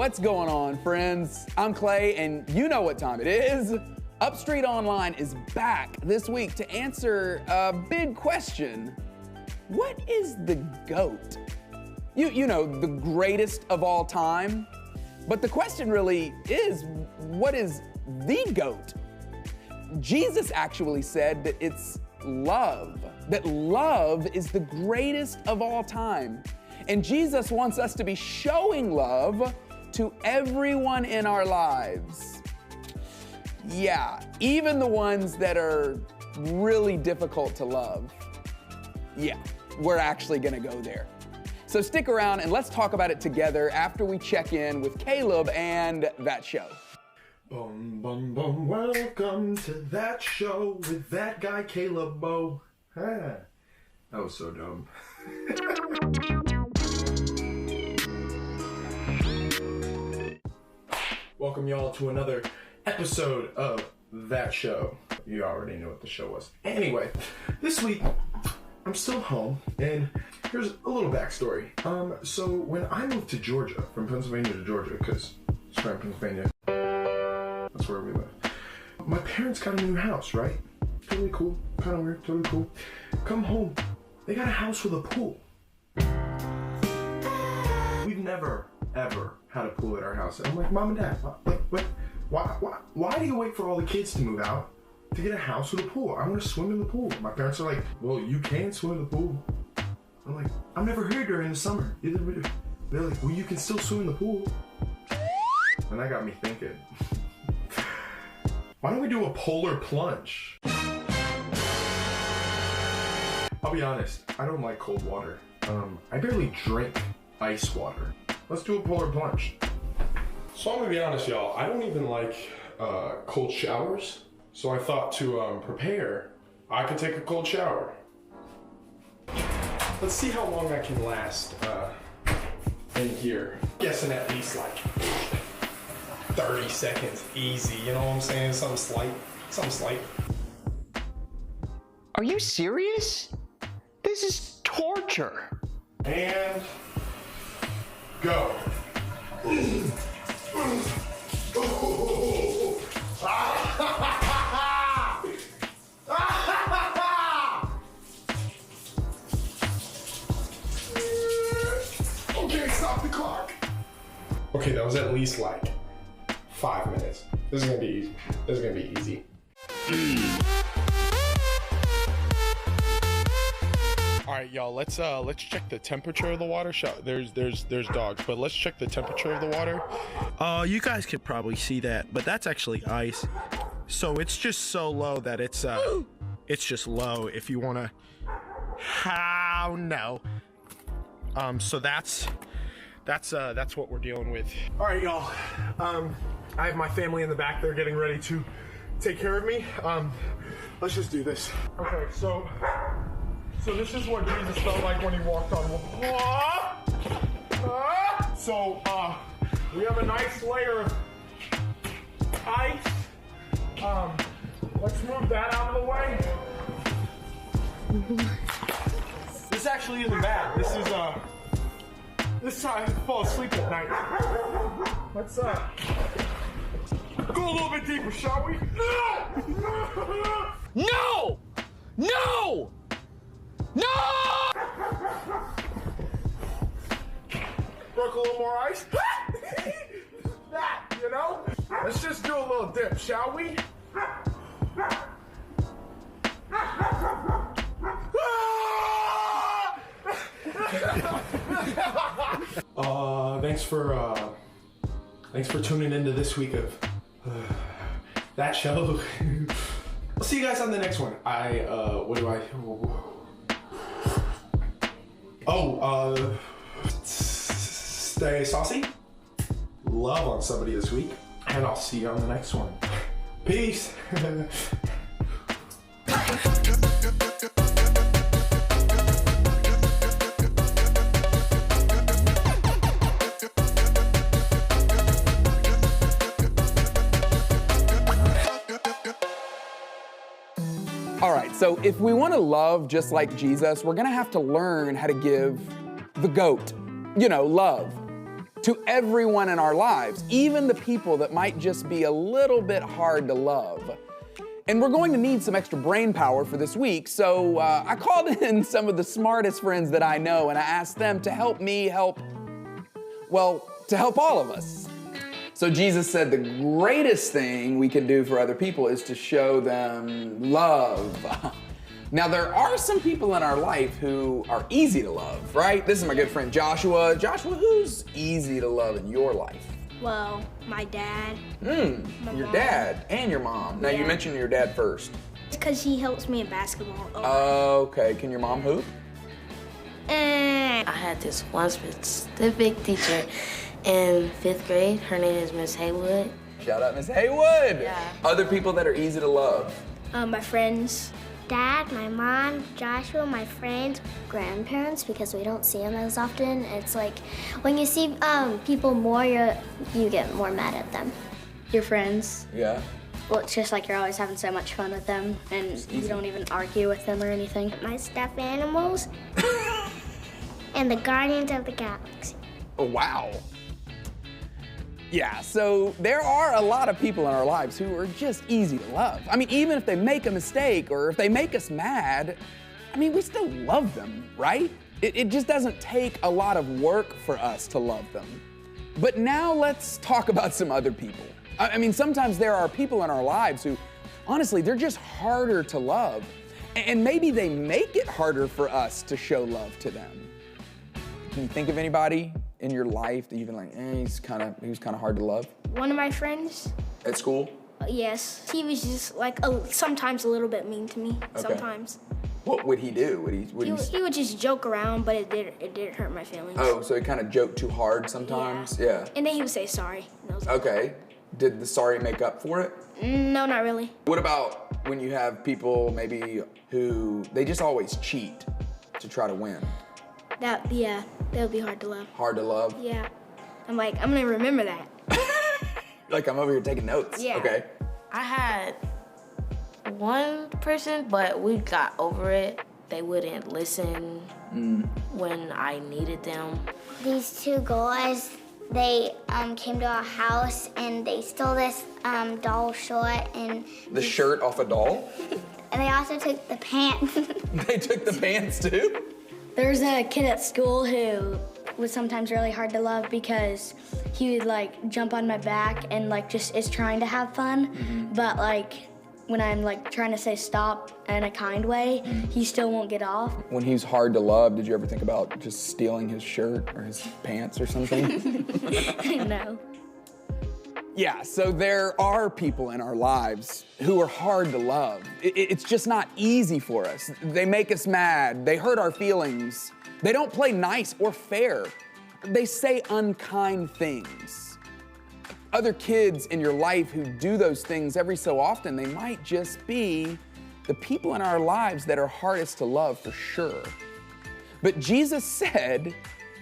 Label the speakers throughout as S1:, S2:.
S1: What's going on, friends? I'm Clay, and you know what time it is. UpStreet Online is back this week to answer a big question. What is the GOAT? You know, the greatest of all time. But the question really is, what is the GOAT? Jesus actually said that it's love, that love is the greatest of all time. And Jesus wants us to be showing love to everyone in our lives. Yeah, even the ones that are really difficult to love. Yeah, we're actually gonna go there. So stick around and let's talk about it together after we check in with Caleb and That Show.
S2: Boom, boom, boom, welcome to That Show with that guy Caleb Bo. Ah, that was so dumb. Welcome y'all to another episode of That Show. You already knew what the show was. Anyway, this week I'm still home, and here's a little backstory. So when I moved to Georgia, from Pennsylvania to Georgia, because it's from Pennsylvania, that's where we live. My parents got a new house, right? Totally cool, kind of weird, totally cool. Come home, they got a house with a pool. We've never, ever had a pool at our house. And I'm like, Mom and Dad, why do you wait for all the kids to move out to get a house with a pool? I want to swim in the pool. My parents are like, well, you can swim in the pool. I'm like, I'm never here during the summer. They're like, well, you can still swim in the pool. And that got me thinking, why don't we do a polar plunge? I'll be honest, I don't like cold water. I barely drink ice water. Let's do a polar plunge. So I'm gonna be honest, y'all, I don't even like cold showers. So I thought to prepare, I could take a cold shower. Let's see how long I can last in here. Guessing at least like 30 seconds easy, you know what I'm saying? Something slight.
S3: Are you serious? This is torture.
S2: And go. Okay, stop the clock. Okay, that was at least like 5 minutes. This is gonna be easy. All right, y'all. Let's check the temperature of the water. There's dogs, but let's check the temperature of the water.
S4: You guys could probably see that, but that's actually ice. So it's just so low that it's just low. If you wanna, how no. So that's what we're dealing with.
S2: All right, y'all. I have my family in the back. They're getting ready to take care of me. Let's just do this. Okay, so this is what Jesus felt like when he walked on water. So we have a nice layer of ice. Let's move that out of the way. This actually isn't bad. This is this is how I fall asleep at night. Let's go a little bit deeper, shall we?
S3: No! No! No!
S2: Broke a little more ice. That, you know? Let's just do a little dip, shall we? Thanks for tuning into this week of That Show. I'll see you guys on the next one. Stay saucy, love on somebody this week, and I'll see you on the next one. Peace.
S1: All right, so if we want to love just like Jesus, we're gonna have to learn how to give the GOAT, you know, love to everyone in our lives, even the people that might just be a little bit hard to love. And we're going to need some extra brain power for this week, so I called in some of the smartest friends that I know, and I asked them to help me help all of us. So Jesus said the greatest thing we can do for other people is to show them love. Now, there are some people in our life who are easy to love, right? This is my good friend Joshua. Joshua, who's easy to love in your life?
S5: Well, my dad.
S1: Your dad and your mom. Now, you
S5: Yeah.
S1: mentioned your dad first.
S5: It's because he helps me in basketball.
S1: Okay, can your mom hoop?
S5: Eh.
S6: I had this one specific teacher in 5th grade. Her name is Miss Haywood.
S1: Shout out Miss Haywood.
S6: Yeah.
S1: Other people that are easy to love.
S5: My friends.
S7: Dad, my mom, Joshua, my friends, grandparents, because we don't see them as often. It's like when you see people more, you get more mad at them.
S8: Your friends.
S1: Yeah.
S8: Well, it's just like you're always having so much fun with them, and you don't even argue with them or anything.
S7: My stuffed animals and the Guardians of the Galaxy.
S1: Oh, wow. Yeah, so there are a lot of people in our lives who are just easy to love. I mean, even if they make a mistake or if they make us mad, I mean, we still love them, right? It just doesn't take a lot of work for us to love them. But now let's talk about some other people. I mean, sometimes there are people in our lives who, honestly, they're just harder to love. And maybe they make it harder for us to show love to them. Can you think of anybody in your life that you've been like, he was kind of hard to love?
S5: One of my friends.
S1: At school?
S5: Yes. He was just like sometimes a little bit mean to me. Sometimes.
S1: What would he do?
S5: He would just joke around, but it didn't hurt my feelings.
S1: Oh, so he kind of joked too hard sometimes? Yeah.
S5: And then he would say sorry. And I was like,
S1: Okay. Did the sorry make up for it?
S5: no, not really.
S1: What about when you have people maybe who, they just always cheat to try to win?
S5: That would be hard to love.
S1: Hard to love?
S5: Yeah. I'm like, I'm gonna remember that.
S1: Like I'm over here taking notes.
S5: Yeah.
S1: Okay.
S6: I had one person, but we got over it. They wouldn't listen when I needed them.
S7: These two guys, they came to our house and they stole this doll shirt and
S1: The shirt off a doll?
S7: and they also took the pants.
S1: They took the pants too?
S8: There's a kid at school who was sometimes really hard to love because he would like jump on my back and like just is trying to have fun, but like when I'm like trying to say stop in a kind way, he still won't get off.
S1: When he's hard to love, did you ever think about just stealing his shirt or his pants or something?
S8: No.
S1: Yeah, so there are people in our lives who are hard to love. It's just not easy for us. They make us mad, they hurt our feelings. They don't play nice or fair. They say unkind things. Other kids in your life who do those things every so often, they might just be the people in our lives that are hardest to love for sure. But Jesus said,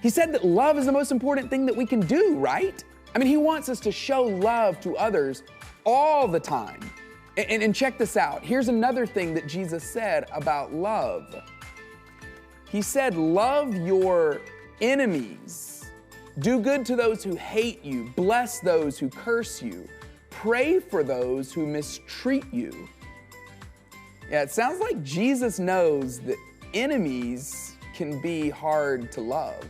S1: he said that love is the most important thing that we can do, right? I mean, he wants us to show love to others all the time. And check this out. Here's another thing that Jesus said about love. He said, love your enemies. Do good to those who hate you. Bless those who curse you. Pray for those who mistreat you. Yeah, it sounds like Jesus knows that enemies can be hard to love.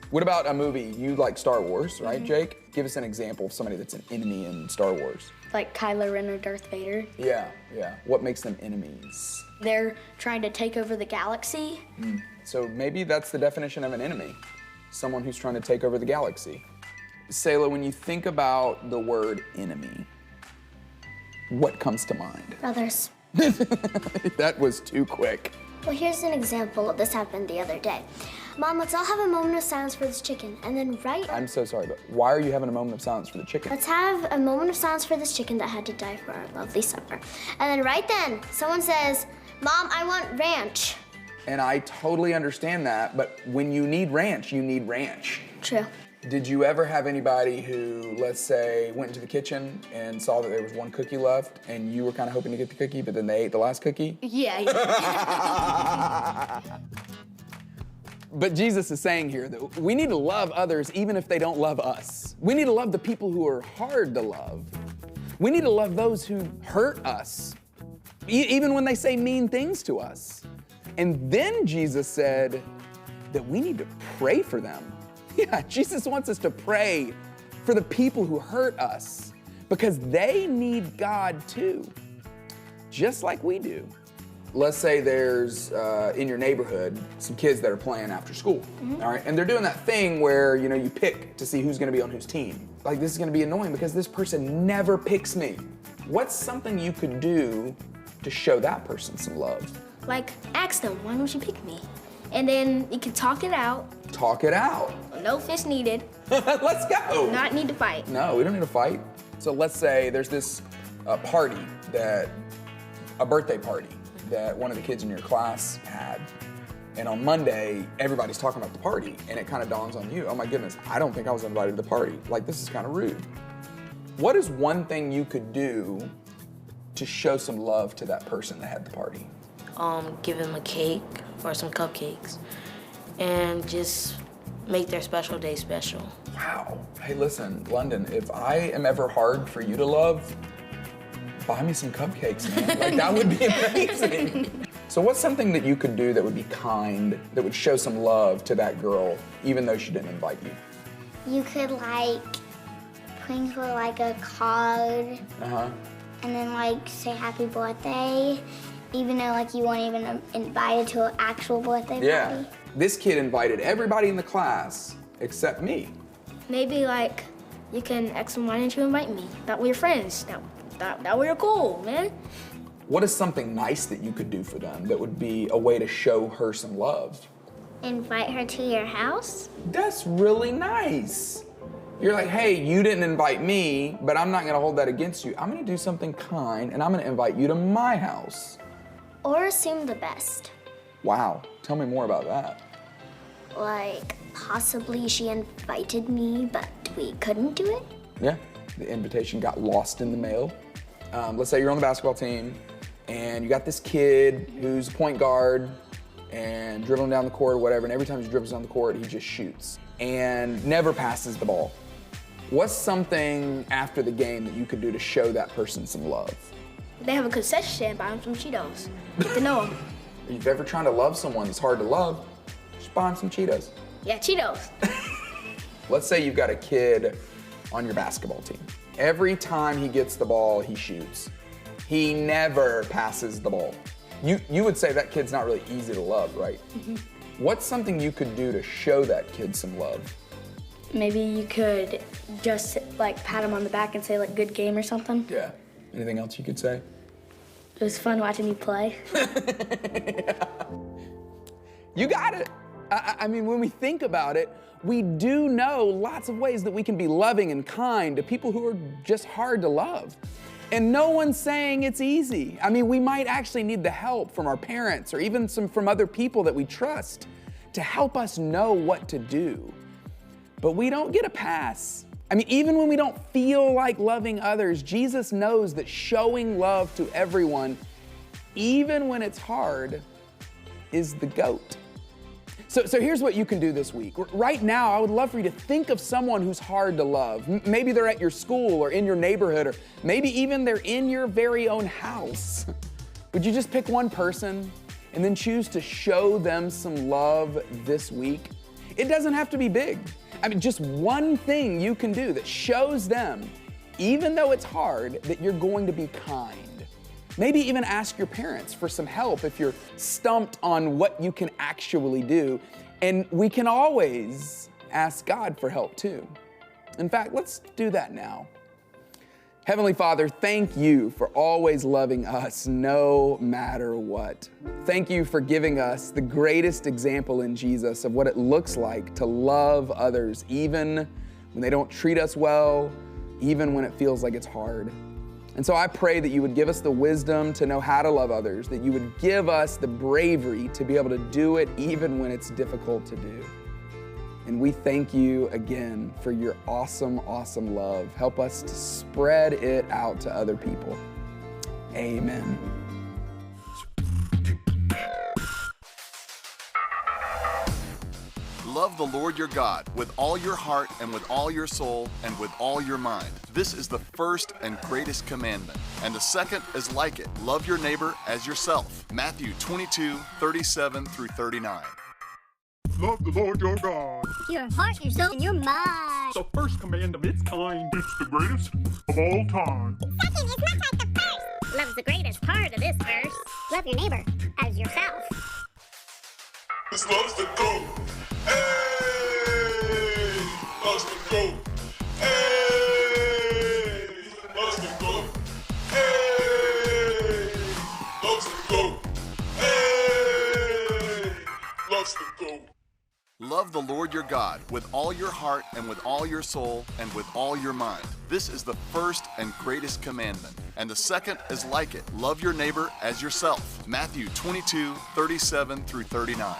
S1: What about a movie? You like Star Wars, right, Jake? Give us an example of somebody that's an enemy in Star Wars.
S8: Like Kylo Ren or Darth Vader.
S1: Yeah. What makes them enemies?
S8: They're trying to take over the galaxy.
S1: So maybe that's the definition of an enemy. Someone who's trying to take over the galaxy. Selah, when you think about the word enemy, what comes to mind?
S7: Brothers.
S1: That was too quick.
S7: Well, here's an example. This happened the other day. Mom, let's all have a moment of silence for this chicken. And then
S1: I'm so sorry, but why are you having a moment of silence for the chicken?
S7: let's have a moment of silence for this chicken that had to die for our lovely supper. And then right then, someone says, Mom, I want ranch.
S1: And I totally understand that, but when you need ranch, you need ranch.
S7: True.
S1: Did you ever have anybody who, let's say, went into the kitchen and saw that there was one cookie left and you were kind of hoping to get the cookie, but then they ate the last cookie?
S8: Yeah.
S1: But Jesus is saying here that we need to love others even if they don't love us. We need to love the people who are hard to love. We need to love those who hurt us, even when they say mean things to us. And then Jesus said that we need to pray for them. Yeah, Jesus wants us to pray for the people who hurt us because they need God too, just like we do. Let's say there's, in your neighborhood, some kids that are playing after school, all right? And they're doing that thing where, you pick to see who's gonna be on whose team. Like, this is gonna be annoying because this person never picks me. What's something you could do to show that person some love?
S5: Like, ask them, why don't you pick me? And then you can talk it out.
S1: Talk it out.
S5: No fist needed.
S1: Let's go.
S5: Not need to fight.
S1: No, we don't need to fight. So let's say there's this party a birthday party that one of the kids in your class had. And on Monday, everybody's talking about the party, and it kind of dawns on you, oh my goodness, I don't think I was invited to the party. Like, this is kind of rude. What is one thing you could do to show some love to that person that had the party?
S6: Give them a cake or some cupcakes and just make their special day special.
S1: Wow. Hey, listen, London, if I am ever hard for you to love, buy me some cupcakes, man. Like, that would be amazing. So what's something that you could do that would be kind, that would show some love to that girl, even though she didn't invite you?
S7: You could bring her a card. And then say happy birthday, even though you weren't even invited to an actual birthday party.
S1: This kid invited everybody in the class except me.
S5: Maybe you can ask them, why didn't you invite me? That we're friends. That we're cool, man.
S1: What is something nice that you could do for them that would be a way to show her some love?
S7: Invite her to your house.
S1: That's really nice. You're like, hey, you didn't invite me, but I'm not gonna hold that against you. I'm gonna do something kind, and I'm gonna invite you to my house.
S7: Or assume the best.
S1: Wow, tell me more about that.
S7: Possibly she invited me, but we couldn't do it.
S1: Yeah, the invitation got lost in the mail. Let's say you're on the basketball team, and you got this kid who's point guard and dribbling down the court or whatever, and every time he dribbles down the court, he just shoots and never passes the ball. What's something after the game that you could do to show that person some love?
S5: They have a concession stand, buy them some Cheetos. Get to know them.
S1: If you've ever tried to love someone that's hard to love, just buy them some Cheetos.
S5: Yeah, Cheetos.
S1: Let's say you've got a kid on your basketball team. Every time he gets the ball, he shoots. He never passes the ball. You would say that kid's not really easy to love, right? What's something you could do to show that kid some love?
S8: Maybe you could just pat him on the back and say good game or something.
S1: Yeah. Anything else you could say?
S8: It was fun watching you play.
S1: Yeah. You got it. I mean, when we think about it, we do know lots of ways that we can be loving and kind to people who are just hard to love. And no one's saying it's easy. I mean, we might actually need the help from our parents or even from other people that we trust to help us know what to do. But we don't get a pass. I mean, even when we don't feel like loving others, Jesus knows that showing love to everyone, even when it's hard, is the GOAT. So here's what you can do this week. Right now, I would love for you to think of someone who's hard to love. Maybe they're at your school or in your neighborhood, or maybe even they're in your very own house. Would you just pick one person and then choose to show them some love this week? It doesn't have to be big. I mean, just one thing you can do that shows them, even though it's hard, that you're going to be kind. Maybe even ask your parents for some help if you're stumped on what you can actually do. And we can always ask God for help too. In fact, let's do that now. Heavenly Father, thank you for always loving us no matter what. Thank you for giving us the greatest example in Jesus of what it looks like to love others, even when they don't treat us well, even when it feels like it's hard. And so I pray that you would give us the wisdom to know how to love others, that you would give us the bravery to be able to do it even when it's difficult to do. And we thank you again for your awesome, awesome love. Help us to spread it out to other people. Amen.
S9: Love the Lord your God with all your heart and with all your soul and with all your mind. This is the first and greatest commandment. And the second is like it. Love your neighbor as yourself. Matthew 22:37 through 39.
S10: Love the Lord your God.
S11: Your heart, your soul, and your mind.
S10: The first command of its kind. It's the greatest of all time.
S11: Second is much like the first. Love's the greatest part of this verse. Love your neighbor as yourself.
S10: This love's the GO.A.T. Hey, love's the GO.A.T. Hey, love's the GO.A.T. Hey, love's the GO.A.T. Hey, love's the GO.A.T.
S9: Love the Lord your God with all your heart and with all your soul and with all your mind. This is the first and greatest commandment. And the second is like it. Love your neighbor as yourself. Matthew 22:37 through 39.